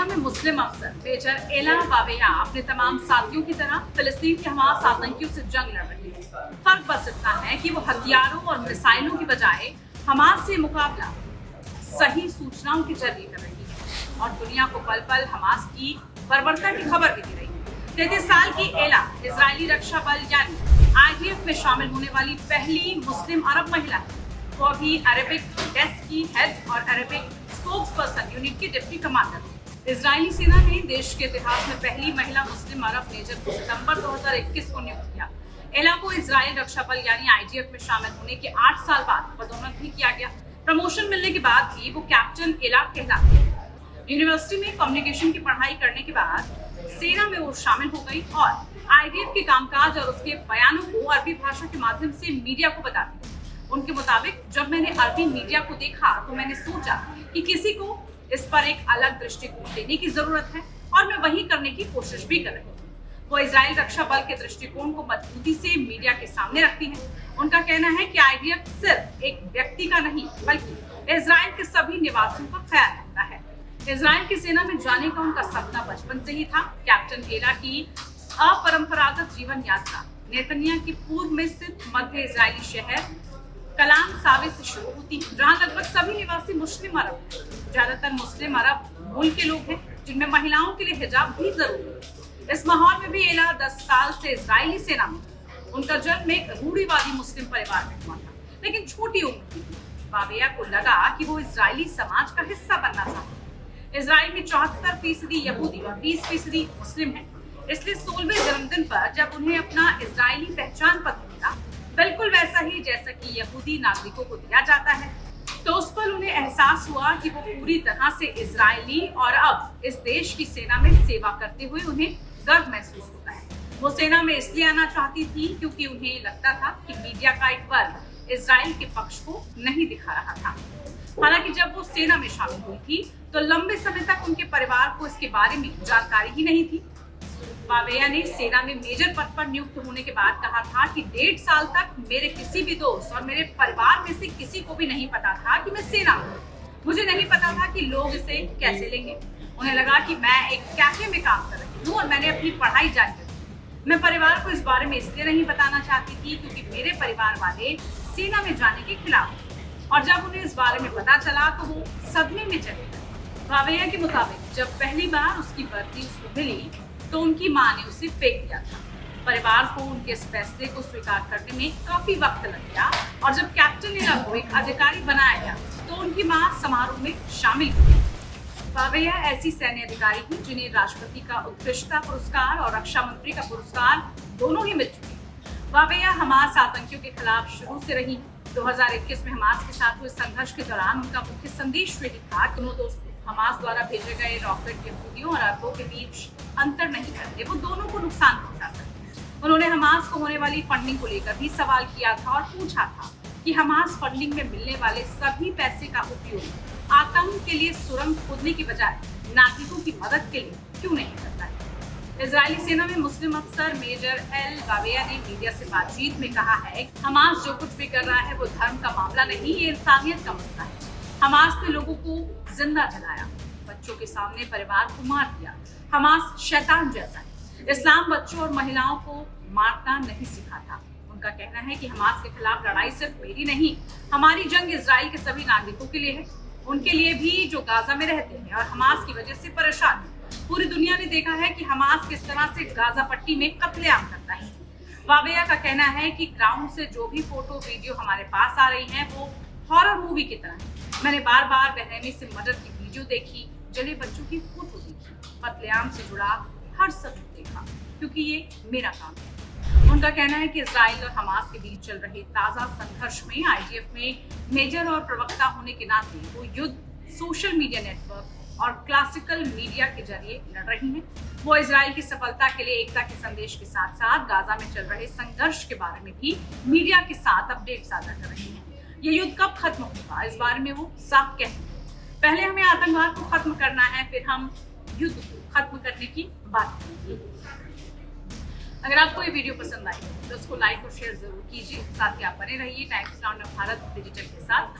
में मुस्लिम अफसर मेजर एला वावेया अपने तमाम साथियों की तरह फिलिस्तीन के हमास आतंकियों से जंग लड़ रही है। फर्क बस इतना है कि वो हथियारों और मिसाइलों की बजाय हमास से मुकाबला सही सूचनाओं के जरिए कर रही है और दुनिया को पल पल हमास की बर्बरता की खबर भी दे रही है। 33 साल की एला इजरायली रक्षा बल यानी IDF में शामिल होने वाली पहली मुस्लिम अरब महिला है। वो अभी अरेबिक डेस्क की हेड और अरेबिक स्पोक्स पर्सन यूनिट की डिप्टी कमांडर है। इजरायली सेना ने देश के इतिहास में पहली महिला मुस्लिम अरब मेजर को सितंबर 2021 को नियुक्त किया। एला को इजरायल रक्षा बल यानी IDF में शामिल होने के 8 साल बाद पदोन्नत भी किया गया। प्रमोशन मिलने के बाद भी वो कैप्टन एला कहलाती है। यूनिवर्सिटी में कम्युनिकेशन की पढ़ाई करने के बाद सेना में वो शामिल हो गई और IDF के कामकाज और उसके बयानों को अरबी भाषा के माध्यम से मीडिया को बताती है। उनके मुताबिक जब मैंने अरबी मीडिया को देखा तो मैंने सोचा कि किसी को इस पर एक अलग दृष्टिकोण देने की जरूरत है और मैं वही करने की कोशिश भी कर रही हूँ। वो इजराइल रक्षा बल के दृष्टिकोण को मजबूती से मीडिया के सामने रखती है। उनका कहना है कि IDF सिर्फ एक व्यक्ति का नहीं बल्कि इजराइल के सभी निवासियों का ख्याल रखता है। इजराइल की सेना में जाने का उनका सपना बचपन से ही था। कैप्टन एला की अपरंपरागत जीवन यात्रा नेतन्या की पूर्व में स्थित मध्य इजरायली शहर कलाम सावे से शुरू होती है, जहाँ लगभग सभी निवासी मुस्लिम अरब हैं। ज्यादातर मुस्लिम अरब मूल के लोग हैं जिनमें महिलाओं के लिए हिजाब भी जरूरी है। इस माहौल में भी एला 10 साल से इजरायली सेना में। उनका जन्म एक रूढ़िवादी मुस्लिम परिवार में हुआ था, लेकिन छोटी उम्र थी। वावेया को लगा कि वो इजरायली समाज का हिस्सा बनना चाहती है। इजराइल में 74% यहूदी और 20% मुस्लिम हैं। इसलिए 16वें जन्मदिन पर जब उन्हें अपना इजरायली पहचान पत्र मिला, बिल्कुल वैसा ही जैसा कि यहूदी नागरिकों को दिया जाता है, तो उस पर उन्हें एहसास हुआ कि वो पूरी तरह से इजरायली और अब इस देश की सेना में सेवा करते हुए उन्हें गर्व महसूस होता है। वो सेना में इसलिए आना चाहती थी क्योंकि उन्हें लगता था कि मीडिया का एक वर्ग इजराइल के पक्ष को नहीं दिखा रहा था। हालांकि जब वो सेना में शामिल हुई थी तो लंबे समय तक उनके परिवार को इसके बारे में जानकारी ही नहीं थी। वावेया ने सेना में मेजर पद पर नियुक्त होने के बाद कहा था कि 1.5 साल तक मेरे किसी भी दोस्त और मेरे परिवार में से किसी को भी नहीं पता था कि मैं सेना हूँ। मुझे नहीं पता था कि लोग इसे कैसे लेंगे। उन्हें लगा कि मैं एक कैफे में काम कर रही हूँ और मैंने अपनी पढ़ाई जारी रखी। मैं परिवार को इस बारे में इसलिए नहीं बताना चाहती थी क्योंकि मेरे परिवार वाले सेना में जाने के खिलाफ थे और जब उन्हें इस बारे में पता चला तो वो सदमे में चले गए। वावेया के मुताबिक जब पहली बार उसकी वर्दी उसको मिली तो उनकी मां ने उसे फेंक दिया था। परिवार को उनके इस फैसले को स्वीकार करने में काफी वक्त लग गया और जब कैप्टन एला को एक अधिकारी बनाया गया तो उनकी मां समारोह में शामिल हुई। वावेया ऐसी सैन्य अधिकारी थी जिन्हें राष्ट्रपति का उत्कृष्टता पुरस्कार और रक्षा मंत्री का पुरस्कार दोनों ही मिल चुके। वावेया हमास आतंकियों के खिलाफ शुरू से रही। 2021 में हमास के साथ हुए संघर्ष के दौरान उनका मुख्य संदेश यही था कि दोस्तों हमास द्वारा भेजे गए रॉकेट यहूदियों और अरबों के बीच अंतर नहीं करते, वो दोनों को नुकसान पहुंचा सकते हैं। उन्होंने हमास को होने वाली फंडिंग को लेकर भी सवाल किया था और पूछा था कि हमास फंडिंग में मिलने वाले सभी पैसे का उपयोग आतंक के लिए सुरंग खोदने की बजाय नागरिकों की मदद के लिए क्यों नहीं करता है। इजरायली सेना में मुस्लिम अफसर मेजर एल वावेया ने मीडिया से बातचीत में कहा है कि हमास जो कुछ भी कर रहा है वो धर्म का मामला नहीं, ये इंसानियत का मसला है। हमास ने लोगों को जिंदा जलाया, बच्चों के सामने परिवार को मार दिया। हमास शैतान जैसा है। इस्लाम बच्चों और महिलाओं को मारना नहीं सिखाता। उनका कहना है कि हमास के खिलाफ लड़ाई सिर्फ मेरी नहीं, हमारी जंग इजराइल के सभी नागरिकों के लिए है, उनके लिए भी जो गाजा में रहते हैं और हमास की वजह से परेशान है। पूरी दुनिया ने देखा है कि हमास किस तरह से गाजा पट्टी में कत्लेआम करता है। वावेया का कहना है कि ग्राउंड से जो भी फोटो वीडियो हमारे पास आ रही है वो हॉरर मूवी की तरह है। मैंने बार बार बहरैमी से मदद की वीडियो देखी, जले बच्चों की फोटो देखी, कत्लेआम से जुड़ा हर सबूत देखा, क्योंकि ये मेरा काम है। उनका कहना है कि इजराइल और हमास के बीच चल रहे ताजा संघर्ष में IDF में मेजर और प्रवक्ता होने के नाते वो युद्ध सोशल मीडिया नेटवर्क और क्लासिकल मीडिया के जरिए लड़ रही हैं। वो इजराइल की सफलता के लिए एकता के संदेश के साथ साथ गाजा में चल रहे संघर्ष के बारे में भी मीडिया के साथ अपडेट साझा कर रही हैं। ये युद्ध कब खत्म होगा इस बारे में वो साफ कहते हैं। पहले हमें आतंकवाद को खत्म करना है, फिर हम युद्ध को खत्म करने की बात करेंगे। अगर आपको ये वीडियो पसंद आई तो उसको लाइक और शेयर जरूर कीजिए। साथ ही आप बने रहिए टाइम्स नाउ भारत डिजिटल के साथ।